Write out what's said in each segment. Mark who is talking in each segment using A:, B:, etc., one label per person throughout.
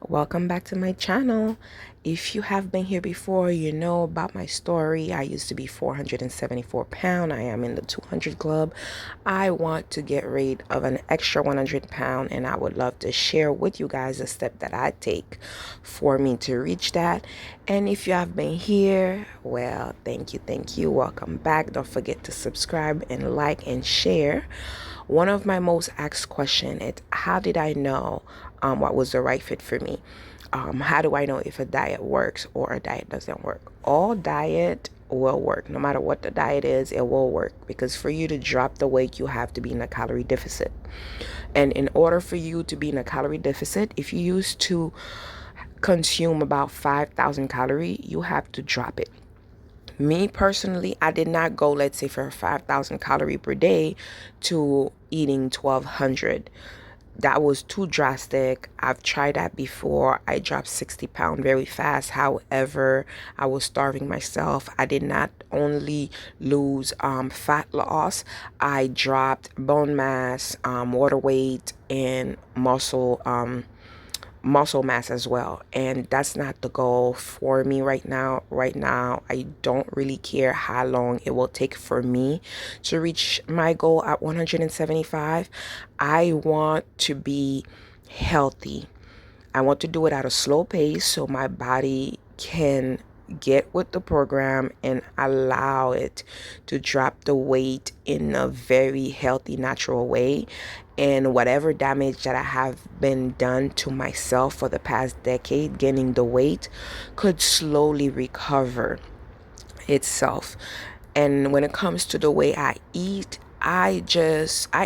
A: Welcome back to my channel. If you have been here before, you know about my story. I used to be 474 pounds. I am in the 200 club. I want to get rid of an extra 100 pounds, and I would love to share with you guys a step that I take for me to reach that. And if you have been here, well, thank you. Welcome back. Don't forget to subscribe and like and share. One of my most asked questions is, how did I know what was the right fit for me? How do I know if a diet works or a diet doesn't work? All diet will work. No matter what the diet is, it will work, because for you to drop the weight, you have to be in a calorie deficit. And in order for you to be in a calorie deficit, if you used to consume about 5,000 calories, you have to drop it. Me personally, I did not go, let's say, for 5,000 calorie per day to eating 1,200. That was too drastic. I've tried that before. I dropped 60 pounds very fast. However, I was starving myself. I did not only lose fat loss, I dropped bone mass, water weight, and muscle mass as well. And that's not the goal for me right now. I don't really care how long it will take for me to reach my goal at 175. I want to be healthy. I want to do it at a slow pace so my body can get with the program and allow it to drop the weight in a very healthy, natural way. And whatever damage that I have been done to myself for the past decade, gaining the weight, could slowly recover itself. And when it comes to the way I eat, I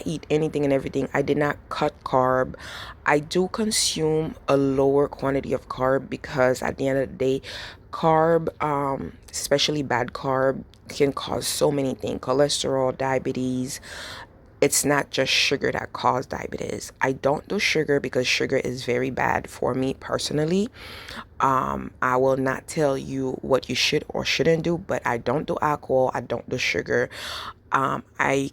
A: eat anything and everything. I did not cut carb. I do consume a lower quantity of carb, because at the end of the day, carb, especially bad carb, can cause so many things: cholesterol, diabetes. It's not just sugar that causes diabetes. I don't do sugar because sugar is very bad for me personally. I will not tell you what you should or shouldn't do, but I don't do alcohol. I don't do sugar. I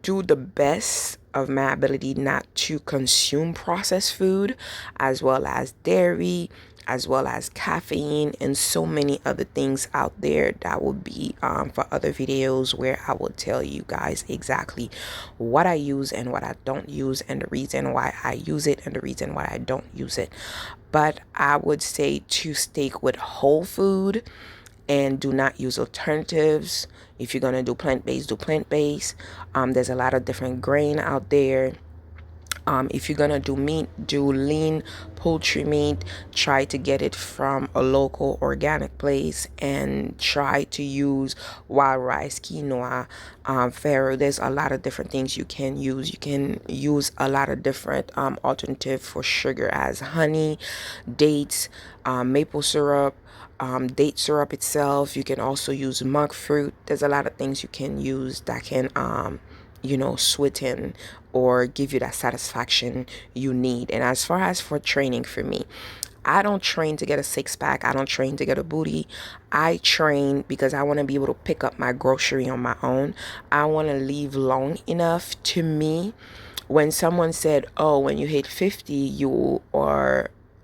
A: do the best of my ability not to consume processed food, as well as dairy, as well as caffeine, and so many other things out there that will be for other videos, where I will tell you guys exactly what I use and what I don't use, and the reason why I use it and the reason why I don't use it. But I would say to stick with whole food and do not use alternatives. If you're gonna do plant-based, do plant-based. There's a lot of different grain out there. If you're gonna do meat, do lean poultry meat. Try to get it from a local organic place, and try to use wild rice, quinoa, farro. There's a lot of different things you can use. You can use a lot of different alternative for sugar, as honey, dates, maple syrup, date syrup itself. You can also use monk fruit. There's a lot of things you can use that can sweeten or give you that satisfaction you need. And as far as for training, for me, I don't train to get a six-pack. I don't train to get a booty. I train because I want to be able to pick up my grocery on my own. I want to live long enough. To me, when someone said, oh, when you hit 50,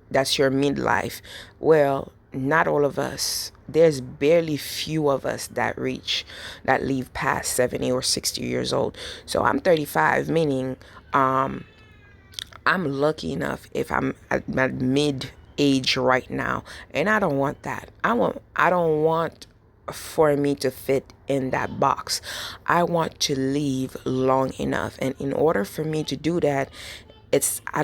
A: that's your midlife. Well, not all of us. There's barely few of us that live past 70 or 60 years old. So I'm 35, meaning I'm lucky enough if I'm at my mid age right now. And I don't want that. I don't want for me to fit in that box. I want to live long enough. And in order for me to do that, I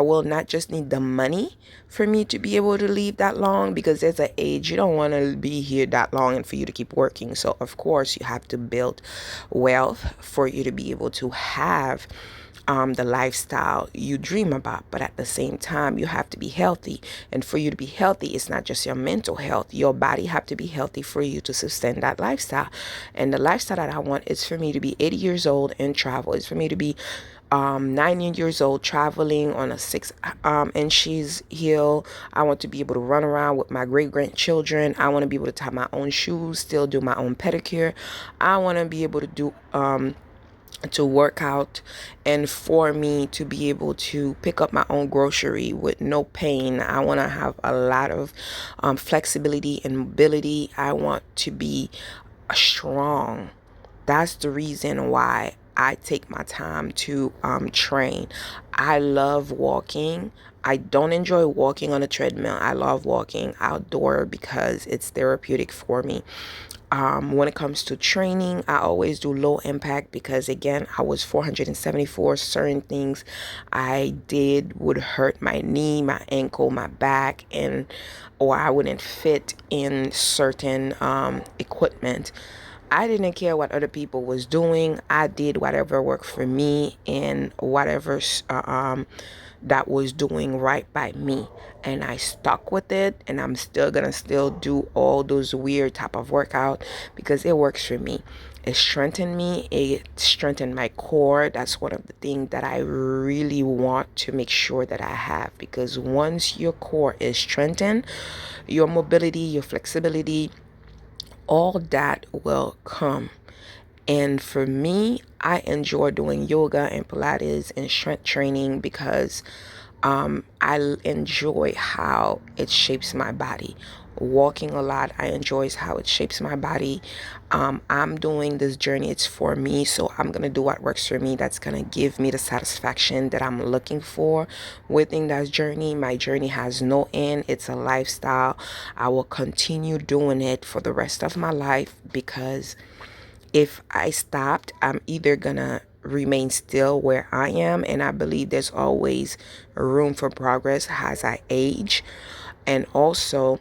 A: will not just need the money for me to be able to live that long, because there's an age you don't want to be here that long and for you to keep working. So of course you have to build wealth for you to be able to have the lifestyle you dream about. But at the same time, you have to be healthy. And for you to be healthy, it's not just your mental health. Your body have to be healthy for you to sustain that lifestyle. And the lifestyle that I want is for me to be 80 years old and travel. It's for me to be 90 years old, traveling on a 6 inches heel. I want to be able to run around with my great grandchildren. I want to be able to tie my own shoes, still do my own pedicure. I want to be able to do to work out and for me to be able to pick up my own grocery with no pain. I want to have a lot of flexibility and mobility. I want to be strong. That's the reason why I take my time to train. I love walking. I don't enjoy walking on a treadmill. I love walking outdoor because it's therapeutic for me. When it comes to training, I always do low impact because, again, I was 474. Certain things I did would hurt my knee, my ankle, my back, and or I wouldn't fit in certain equipment. I didn't care what other people was doing. I did whatever worked for me and whatever that was doing right by me, and I stuck with it. And I'm still gonna still do all those weird type of workout because it works for me. It strengthened me. It strengthened my core. That's one of the things that I really want to make sure that I have, because once your core is strengthened, your mobility, your flexibility, all that will come. And for me, I enjoy doing yoga and Pilates and strength training because I enjoy how it shapes my body. Walking a lot, I enjoy how it shapes my body. I'm doing this journey, it's for me, so I'm gonna do what works for me. That's gonna give me the satisfaction that I'm looking for within that journey. My journey has no end, it's a lifestyle. I will continue doing it for the rest of my life because if I stopped, I'm either gonna remain still where I am, and I believe there's always room for progress as I age. And also,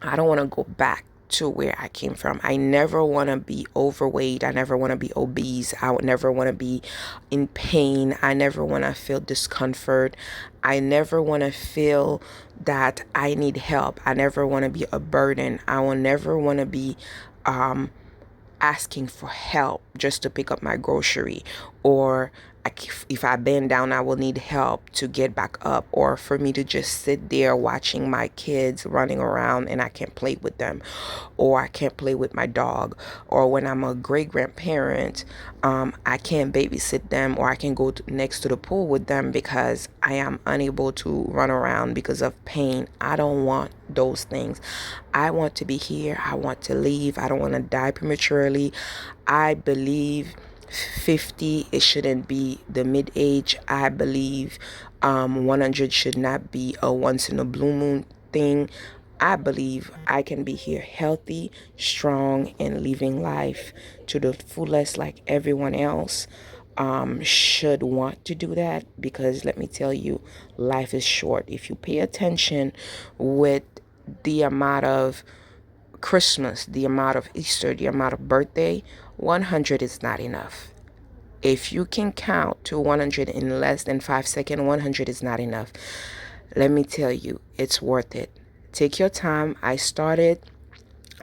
A: I don't want to go back to where I came from. I never want to be overweight. I never want to be obese. I would never want to be in pain. I never want to feel discomfort. I never want to feel that I need help. I never want to be a burden. I will never want to be asking for help just to pick up my grocery, or if I bend down, I will need help to get back up, or for me to just sit there watching my kids running around and I can't play with them, or I can't play with my dog, or when I'm a great grandparent, I can't babysit them, or I can go next to the pool with them because I am unable to run around because of pain. I don't want those things. I want to be here. I want to leave. I don't want to die prematurely. I believe 50, it shouldn't be the mid age. I believe 100 should not be a once in a blue moon thing. I believe I can be here healthy, strong, and living life to the fullest like everyone else should want to do that, because let me tell you, life is short. If you pay attention with the amount of Christmas, the amount of Easter, the amount of birthday, 100 is not enough. If you can count to 100 in less than 5 seconds, 100 is not enough. Let me tell you, it's worth it. Take your time. I started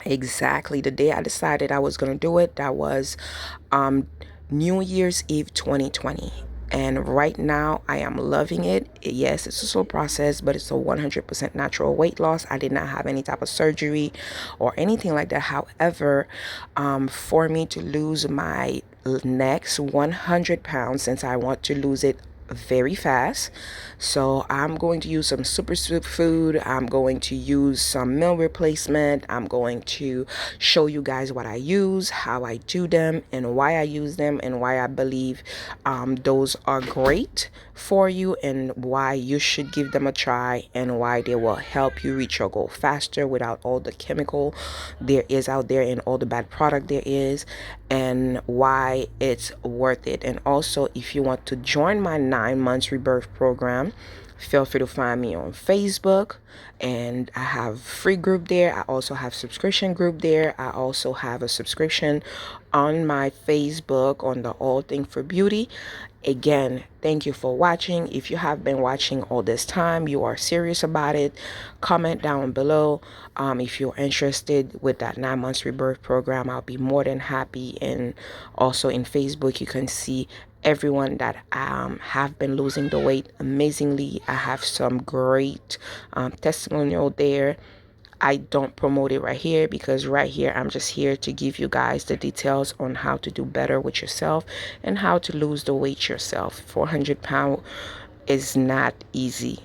A: exactly the day I decided I was going to do it. That was New Year's Eve 2020. And right now, I am loving it. Yes, it's a slow process, but it's a 100% natural weight loss. I did not have any type of surgery or anything like that. However, for me to lose my next 100 pounds, since I want to lose it very fast, so I'm going to use some superfood. I'm going to use some meal replacement. I'm going to show you guys what I use, how I do them, and why I use them, and why I believe those are great for you, and why you should give them a try, and why they will help you reach your goal faster without all the chemical there is out there and all the bad product there is, and why it's worth it. And also, if you want to join my 9 months rebirth program, feel free to find me on Facebook, and I have free group there. I also have subscription group there. I also have a subscription on my Facebook on the All Thing for Beauty. Again, thank you for watching. If you have been watching all this time, you are serious about it, comment down below. If you're interested with that 9 months rebirth program, I'll be more than happy. And also in Facebook, you can see everyone that have been losing the weight amazingly. I have some great testimonial there. I don't promote it right here because right here I'm just here to give you guys the details on how to do better with yourself and how to lose the weight yourself. 400 pounds is not easy.